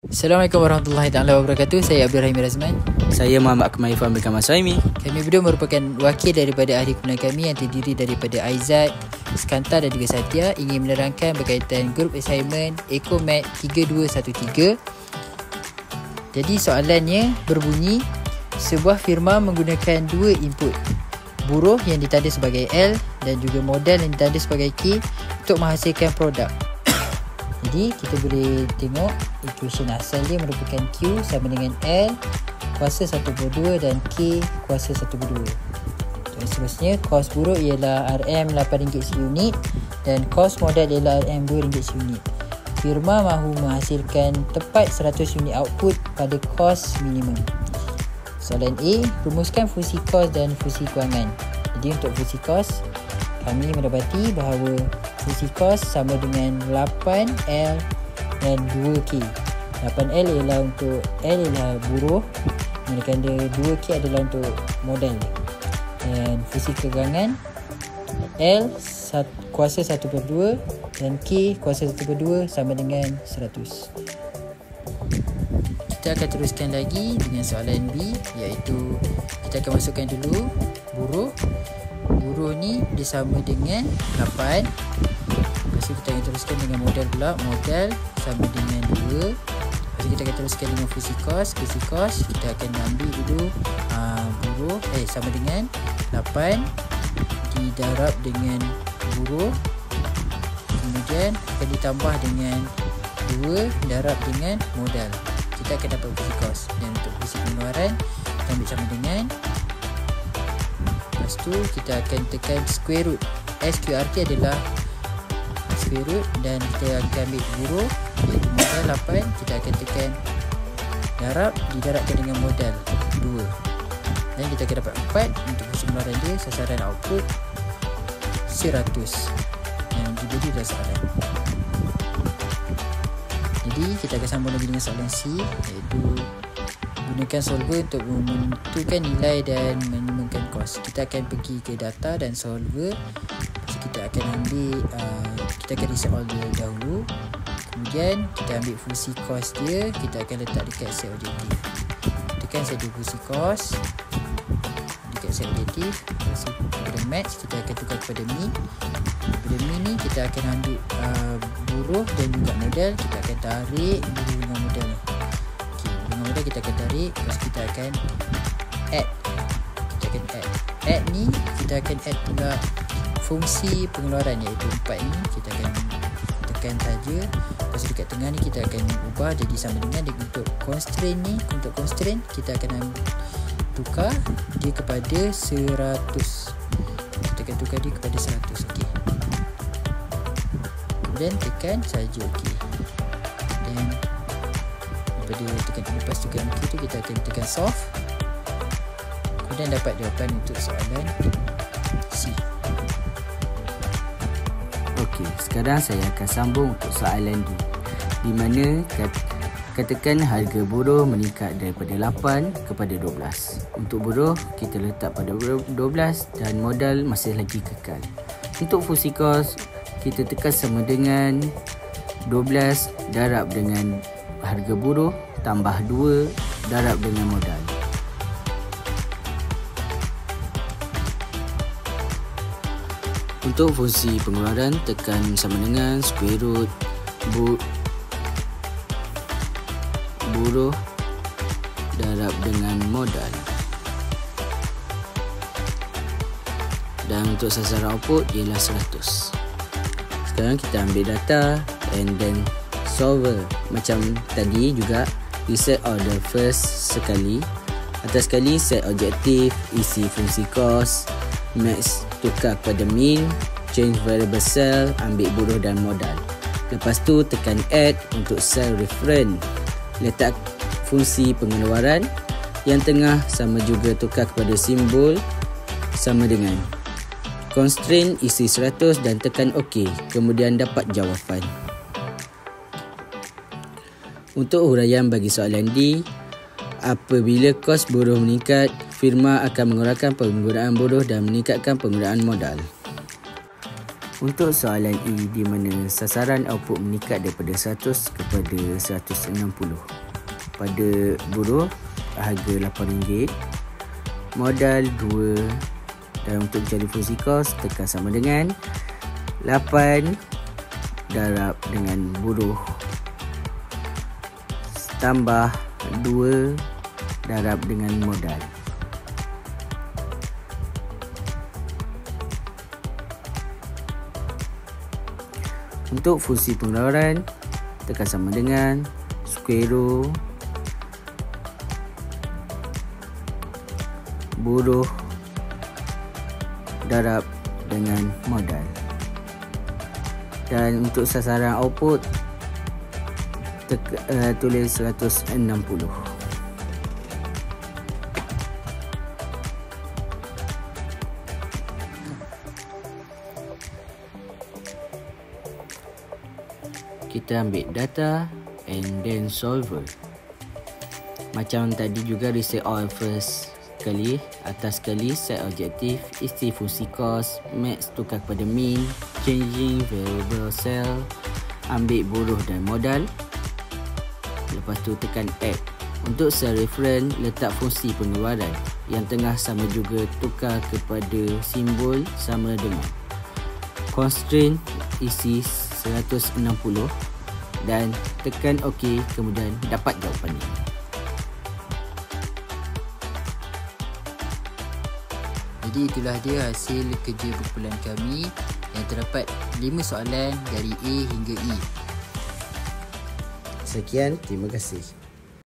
Assalamualaikum warahmatullahi wabarakatuh. Saya Abdul Rahim Razman. Saya Muhammad Akmal Irfan bin Kamal Suhaimi. Kami berdua merupakan wakil daripada ahli kemuliaan kami yang terdiri daripada Aizat, Iskandar dan juga Satya, ingin menerangkan berkaitan group assignment Ecomat 3213. Jadi soalannya berbunyi, sebuah firma menggunakan dua input, buruh yang ditanda sebagai L dan juga modal yang ditanda sebagai K untuk menghasilkan produk. Jadi kita boleh tengok equation asal dia merupakan Q sama dengan L kuasa 1/2 dan K kuasa 1/2. Dan seterusnya kos buruh ialah RM RM8 seunit dan kos modal ialah RM RM2 seunit. Firma mahu menghasilkan tepat 100 unit output pada kos minimum. Soalan A, rumuskan fungsi kos dan fungsi kewangan. Jadi untuk fungsi kos, kami mendapati bahawa fungsi kos sama dengan 8L dan 2K. 8L ialah untuk L ialah buruh, manakala 2K adalah untuk modal. Dan fungsi kewangan L kuasa 1/2 dan K kuasa 1/2 sama dengan 100. Kita akan teruskan lagi dengan soalan B, iaitu kita akan masukkan dulu buruh. Buruh ni dia sama dengan 8. Lepas tu kita akan teruskan dengan modal pula. Modal sama dengan 2. Lepas tu kita akan teruskan dengan fungsi kos. Fungsi kos kita akan ambil dulu buruh sama dengan 8 didarab dengan buruh, kemudian akan ditambah dengan 2 darab dengan modal. Kita akan dapat fungsi kos. Dan untuk fungsi pengeluaran kita ambil sama dengan, lepas tu kita akan tekan square root. SQRT adalah square root dan kita akan ambil buruh iaitu modal 8, kita akan tekan darab didarabkan dengan modal 2 dan kita akan dapat 4. Untuk fungsi pengeluaran dia, sasaran output 100 yang diberi dalam soalan. Jadi kita akan sambung lagi dengan soalan C, iaitu gunakan solver untuk menentukan nilai dan menyumbangkan kos. Kita akan pergi ke data dan solver. Kita akan ambil kita akan resolve dia dahulu. Kemudian kita ambil fungsi kos dia, kita akan letak dekat set objektif. Tekan saja fungsi kos dekat set objektif. Pada max kita akan tukar kepada min. Pada min ni kita akan ambil buruh dan juga modal. Kita akan tarik buruh dengan modal ni. Dengan modal kita akan tarik. Lepas kita akan add. Kita akan add ni, kita akan add pula fungsi pengeluaran iaitu 4 ni. Kita akan tekan saja. Lepas tu dekat tengah ni kita akan ubah jadi sama dengan untuk constraint ni. Untuk constraint kita akan tukar dia kepada 100. Kita akan tukar dia kepada 100. Okey. Kemudian tekan saja okey. Dan daripada lepas tekan okey tu kita akan tekan solve. Kemudian dapat jawapan untuk soalan C. Okey, sekarang saya akan sambung untuk soalan D, di mana katakan harga buruh meningkat daripada 8 kepada 12. Untuk buruh kita letak pada 12 dan modal masih lagi kekal. Untuk fungsi kos kita tekan sama dengan 12 darab dengan harga buruh tambah 2 darab dengan modal. Untuk fungsi pengeluaran tekan sama dengan square root buruh darab dengan modal. Dan untuk sasaran output ialah 100. Sekarang kita ambil data and then solver. Macam tadi juga, we set order first sekali. Atas sekali set objektif, isi fungsi cost, max tukar kepada min, change variable cell, ambil buruh dan modal. Lepas tu tekan add untuk cell reference. Letak fungsi pengeluaran. Yang tengah sama juga tukar kepada simbol sama dengan constraint, isi 100 dan tekan OK. Kemudian dapat jawapan. Untuk huraian bagi soalan D, apabila kos buruh meningkat, firma akan mengurangkan penggunaan buruh dan meningkatkan penggunaan modal. Untuk soalan E di mana sasaran output meningkat daripada 100 kepada 160. Pada buruh harga RM8, modal 2, dan untuk mencari fungsi kos tekan sama dengan 8 darab dengan buruh tambah 2 darab dengan modal. Untuk fungsi pengeluaran tekan sama dengan square root buruh darab dengan modal. Dan untuk sasaran output tulis 160. Kita ambil data and then solver. Macam tadi juga reset all first sekali, atas sekali set objektif, isi fungsi cost, max tukar kepada min, changing variable cell, ambil buruh dan modal. Lepas tu tekan add. Untuk cell reference letak fungsi pengeluaran yang tengah sama juga tukar kepada simbol sama dengan constraint, isi 160 dan tekan OK, kemudian dapat jawapan ini. Jadi itulah dia hasil kerja berkumpulan kami yang terdapat 5 soalan dari A hingga E. Sekian, terima kasih.